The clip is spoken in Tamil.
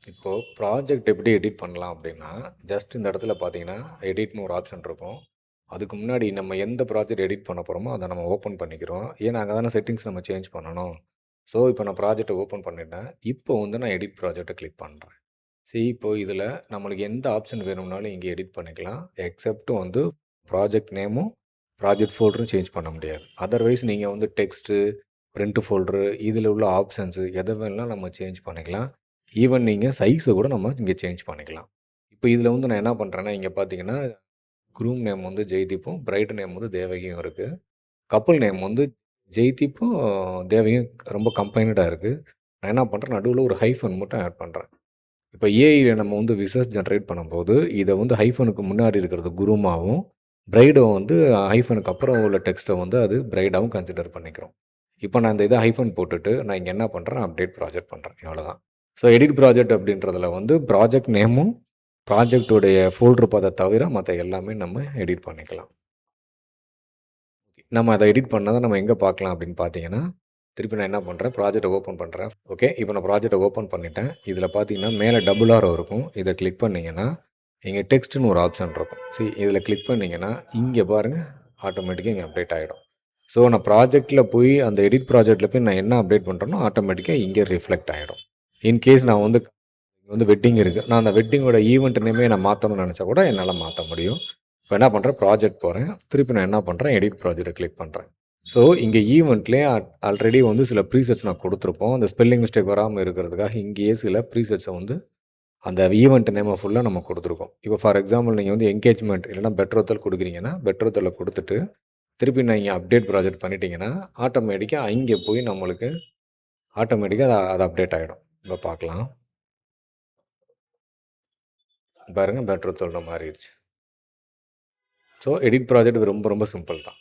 இப்போ ப்ராஜெக்ட் எப்படி எடிட் பண்ணலாம் அப்படின்னா, ஜஸ்ட் இந்த இடத்துல பார்த்தீங்கன்னா, எடிட்னு ஒரு ஆப்ஷன் இருக்கும். அதுக்கு முன்னாடி நம்ம எந்த ப்ராஜெக்ட் எடிட் பண்ண போறோமோ, அத நம்ம ஓப்பன் பண்ணிக்கிறோம். ஏன்னா, அங்க தானே செட்டிங்ஸ் நம்ம சேஞ்ச் பண்ணணும். ஸோ, இப்போ நான் ப்ராஜெக்ட்ட ஓப்பன் பண்ணிட்டேன். இப்போ வந்து நான் எடிட் ப்ராஜெக்ட்ட கிளிக் பண்றேன். இப்போ இதில நம்மளுக்கு எந்த ஆப்ஷன் வேணும்னாலும் இங்க எடிட் பண்ணிக்கலாம். எக்செப்ட் வந்து ப்ராஜெக்ட் நேமும், ப்ராஜெக்ட் ஃபோல்டரும் சேஞ்ச் பண்ண முடியாது. அதர்வைஸ் நீங்க வந்து டெக்ஸ்ட்டு, பிரிண்ட் ஃபோல்டரு இதில உள்ள ஆப்ஷன்ஸு எத வேணாலும் நம்ம சேஞ்ச் பண்ணிக்கலாம். ஈவன் நீங்க சைஸ கூட நம்ம இங்க சேஞ்ச் பண்ணிக்கலாம். இப்போ இதில வந்து நான் என்ன பண்றேன்னா, இங்க பார்த்தீங்கன்னா, குரூம் நேம் வந்து ஜெய்தீப்பும், பிரைட் நேம் வந்து தேவகியும் இருக்கு. கப்புள் நேம் வந்து ஜெய்தீப்பும், தேவகியும் ரொம்ப கம்பைன்டா இருக்கு. நான் என்ன பண்றேன், நடுவுல ஒரு ஹைஃபன் மட்டும் ஆட் பண்றேன். இப்ப ஏஐல நம்ம வந்து விசஸ் ஜெனரேட் பண்ணும்போது, இத வந்து ஹைஃபனுக்கு முன்னாடி இருக்கிறது குருமாவும், பிரைட வந்து ஹைஃபனுக்கு அப்புறம் உள்ள டெக்ஸ்ட்ட வந்து அது பிரைடாவும் கன்சிடர் பண்ணிக்கிறோம். இப்ப நான் இந்த இத ஹைஃபன் போட்டுட்டு, நான் இங்க என்ன பண்றேன், அப்டேட் ப்ராஜெக்ட் பண்றேன். இவ்வளோதான். ஸோ எடிட் ப்ராஜெக்ட் அப்படின்றதுல வந்து ப்ராஜெக்ட் நேமும், ப்ராஜெக்ட்டுடைய ஃபோல்டர் பாத்த தவிர மத்த எல்லாமே நம்ம எடிட் பண்ணிக்கலாம். நம்ம அத எடிட் பண்ணத நம்ம எங்க பார்க்கலாம் அப்படின்னு பார்த்தீங்கன்னா, திருப்பி நான் என்ன பண்றேன், ப்ராஜெக்ட்ட ஓப்பன் பண்றேன். ஓகே. இப்ப நான் ப்ராஜெக்ட்ட ஓப்பன் பண்ணிட்டேன். இதில பார்த்தீங்கன்னா, மேல டபுள் ஆரோ இருக்கும். இத கிளிக் பண்ணீங்கன்னா, இங்க டெக்ஸ்ட்ன்னு ஒரு ஆப்ஷன் இருக்கும். இதில கிளிக் பண்ணீங்கன்னா, இங்க பாருங்க ஆட்டோமேட்டிக்கா இங்க அப்டேட் ஆயிடும். ஸோ நான் ப்ராஜெக்ட்ல போய் அந்த எடிட் ப்ராஜெக்ட்ல போய் நான் என்ன அப்டேட் பண்றேனோ, ஆட்டோமேட்டிக்கா இங்க ரிஃப்ளெக்ட் ஆயிடும். இன்கேஸ் நான் வந்து வெட்டிங் இருக்கு. நான் அந்த வெட்டிங்கோட ஈவென்ட் நேமே நான் மாத்தணும்னு நெனச்சா கூட என்னால மாத்த முடியும். இப்ப என்ன பண்றேன், ப்ராஜெக்ட் போறேன். திருப்பி நான் என்ன பண்றேன், எடிட் ப்ராஜெக்ட்ட கிளிக் பண்றேன். ஸோ, இங்க ஈவென்ட்லயே ஆல்ரெடி வந்து சில ப்ரீசெட்ஸ் நான் குடுத்துருப்போம். அந்த ஸ்பெல்லிங் மிஸ்டேக் வராம இருக்கிறதுக்காக இங்கேயே சில ப்ரீசெட்ஸ வந்து அந்த ஈவென்ட் நேம ஃபுல்லா நம்ம குடுத்துருக்கோம். இப்போ ஃபார் எக்ஸாம்பிள் நீங்க வந்து என்கேஜ்மென்ட் இல்லன்னா பெட்ரோத்தல் குடுக்குறீங்கன்னா, பெட்ரோத்தல குடுத்துட்டு, திருப்பி நீங்க அப்டேட் ப்ராஜெக்ட் பண்ணிட்டீங்கன்னா, ஆட்டோமேட்டிக்கா இங்க போய் நம்மளுக்கு ஆட்டோமேட்டிக்கா அது அப்டேட் ஆயிடும். இப்ப பார்க்கலாம். பாருங்க பெட்ரோத்தல்னு மாறிருச்சு. ஸோ, எடிட் ப்ராஜெக்ட் இது ரொம்ப ரொம்ப சிம்பிள் தான்.